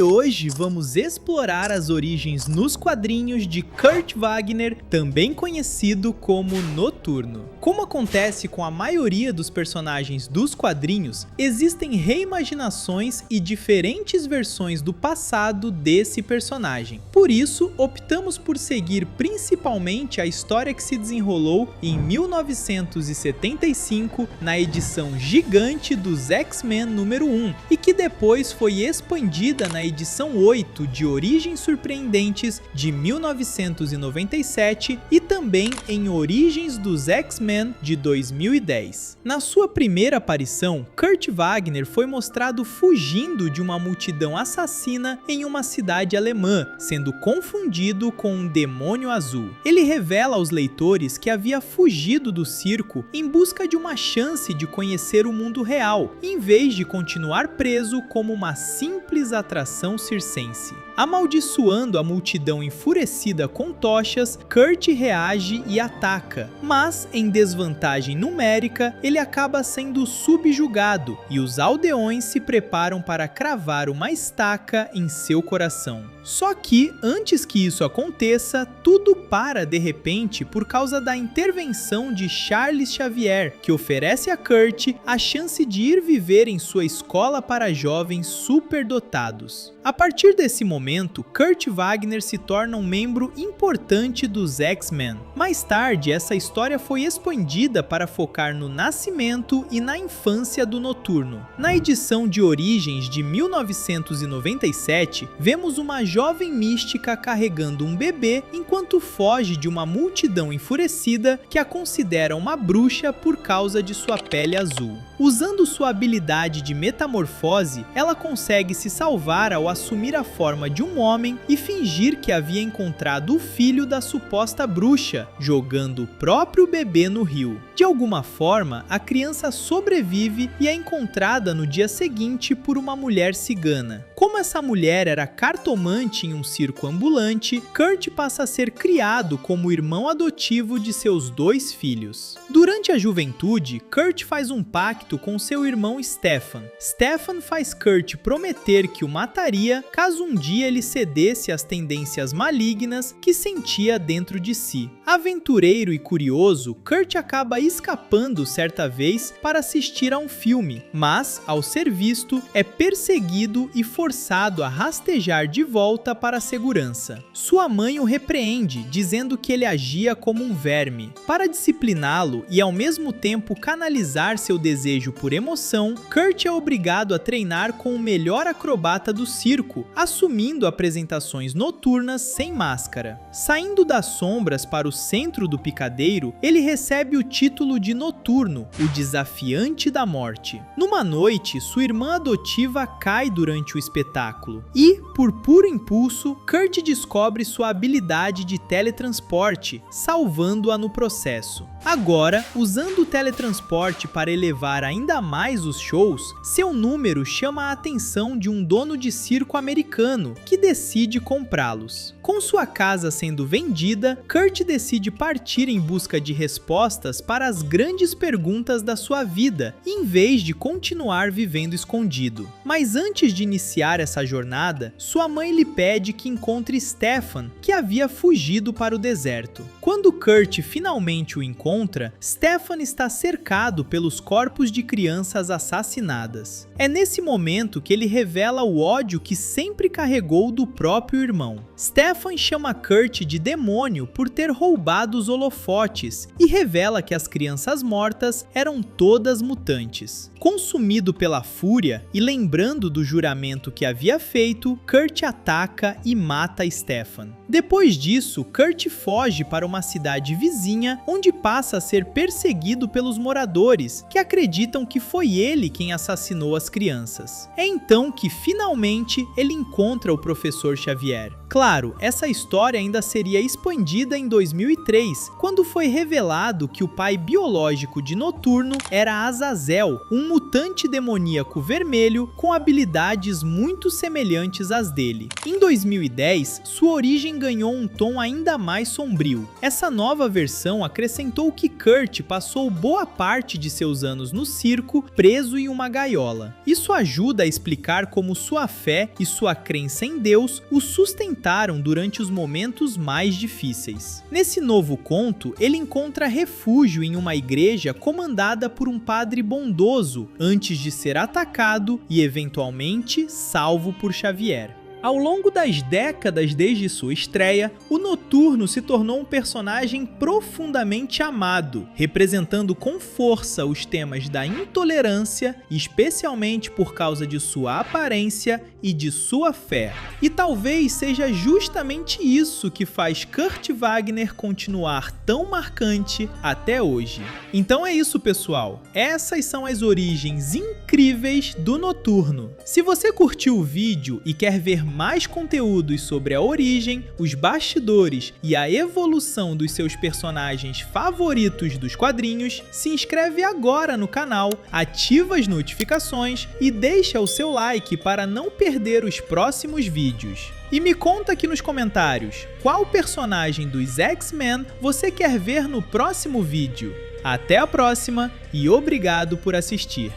E hoje vamos explorar as origens nos quadrinhos de Kurt Wagner, também conhecido como Noturno. Como acontece com a maioria dos personagens dos quadrinhos, existem reimaginações e diferentes versões do passado desse personagem. Por isso, optamos por seguir principalmente a história que se desenrolou em 1975 na edição gigante dos X-Men número 1 e que depois foi expandida na edição 8 de Origens Surpreendentes de 1997 e também em Origens dos X-Men de 2010. Na sua primeira aparição, Kurt Wagner foi mostrado fugindo de uma multidão assassina em uma cidade alemã, sendo confundido com um demônio azul. Ele revela aos leitores que havia fugido do circo em busca de uma chance de conhecer o mundo real, em vez de continuar preso como uma simples atração circense. Amaldiçoando a multidão enfurecida com tochas, Kurt reage e ataca, mas em desvantagem numérica, ele acaba sendo subjugado e os aldeões se preparam para cravar uma estaca em seu coração. Só que, antes que isso aconteça, tudo para de repente por causa da intervenção de Charles Xavier, que oferece a Kurt a chance de ir viver em sua escola para jovens superdotados. A partir desse momento, Kurt Wagner se torna um membro importante dos X-Men. Mais tarde, essa história foi expandida para focar no nascimento e na infância do Noturno. Na edição de Origens de 1997, vemos uma jovem mística carregando um bebê enquanto foge de uma multidão enfurecida que a considera uma bruxa por causa de sua pele azul. Usando sua habilidade de metamorfose, ela consegue se salvar ao assumir a forma de um homem e fingir que havia encontrado o filho da suposta bruxa, jogando o próprio bebê no rio. De alguma forma, a criança sobrevive e é encontrada no dia seguinte por uma mulher cigana. Como essa mulher era cartomante em um circo ambulante, Kurt passa a ser criado como irmão adotivo de seus 2 filhos. Durante a juventude, Kurt faz um pacto com seu irmão Stefan. Stefan faz Kurt prometer que o mataria caso um dia ele cedesse às tendências malignas que sentia dentro de si. Aventureiro e curioso, Kurt acaba escapando certa vez para assistir a um filme, mas, ao ser visto, é perseguido e forçado a rastejar de volta para a segurança. Sua mãe o repreende, dizendo que ele agia como um verme. Para discipliná-lo e ao mesmo tempo canalizar seu desejo por emoção, Kurt é obrigado a treinar com o melhor acrobata do circo, assumindo apresentações noturnas sem máscara. Saindo das sombras para o centro do picadeiro, ele recebe o título de Noturno, o desafiante da morte. Numa noite, sua irmã adotiva cai durante o espetáculo e, por puro impulso, Kurt descobre sua habilidade de teletransporte, salvando-a no processo. Agora, usando o teletransporte para elevar ainda mais os shows, seu número chama a atenção de um dono de circo americano que decide comprá-los. Com sua casa sendo vendida, Kurt decide partir em busca de respostas para as grandes perguntas da sua vida, em vez de continuar vivendo escondido. Mas antes de iniciar essa jornada, sua mãe lhe pede que encontre Stefan, que havia fugido para o deserto. Quando Kurt finalmente o encontra, Stefan está cercado pelos corpos de crianças assassinadas. É nesse momento que ele revela o ódio que sempre carregou do próprio irmão. Stefan chama Kurt de demônio por ter roubado os holofotes e revela que as crianças mortas eram todas mutantes. Consumido pela fúria e lembrando do juramento que havia feito, Kurt ataca e mata Stefan. Depois disso, Kurt foge para uma cidade vizinha, onde passa a ser perseguido pelos moradores, que acreditam que foi ele quem assassinou as crianças. É então que finalmente ele encontra o Professor Xavier. Claro, essa história ainda seria expandida em 2003, quando foi revelado que o pai biológico de Noturno era Azazel, um mutante demoníaco vermelho com habilidades muito semelhantes às dele. Em 2010, sua origem ganhou um tom ainda mais sombrio. Essa nova versão acrescentou que Kurt passou boa parte de seus anos no circo, preso em uma gaiola. Isso ajuda a explicar como sua fé e sua crença em Deus o sustentaram durante os momentos mais difíceis. Nesse novo conto, ele encontra refúgio em uma igreja comandada por um padre bondoso antes de ser atacado e eventualmente salvo por Xavier. Ao longo das décadas desde sua estreia, o Noturno se tornou um personagem profundamente amado, representando com força os temas da intolerância, especialmente por causa de sua aparência e de sua fé. E talvez seja justamente isso que faz Kurt Wagner continuar tão marcante até hoje. Então é isso, pessoal. Essas são as origens incríveis do Noturno. Se você curtiu o vídeo e quer ver mais conteúdos sobre a origem, os bastidores e a evolução dos seus personagens favoritos dos quadrinhos, se inscreve agora no canal, ativa as notificações e deixa o seu like para não perder os próximos vídeos. E me conta aqui nos comentários, qual personagem dos X-Men você quer ver no próximo vídeo? Até a próxima e obrigado por assistir!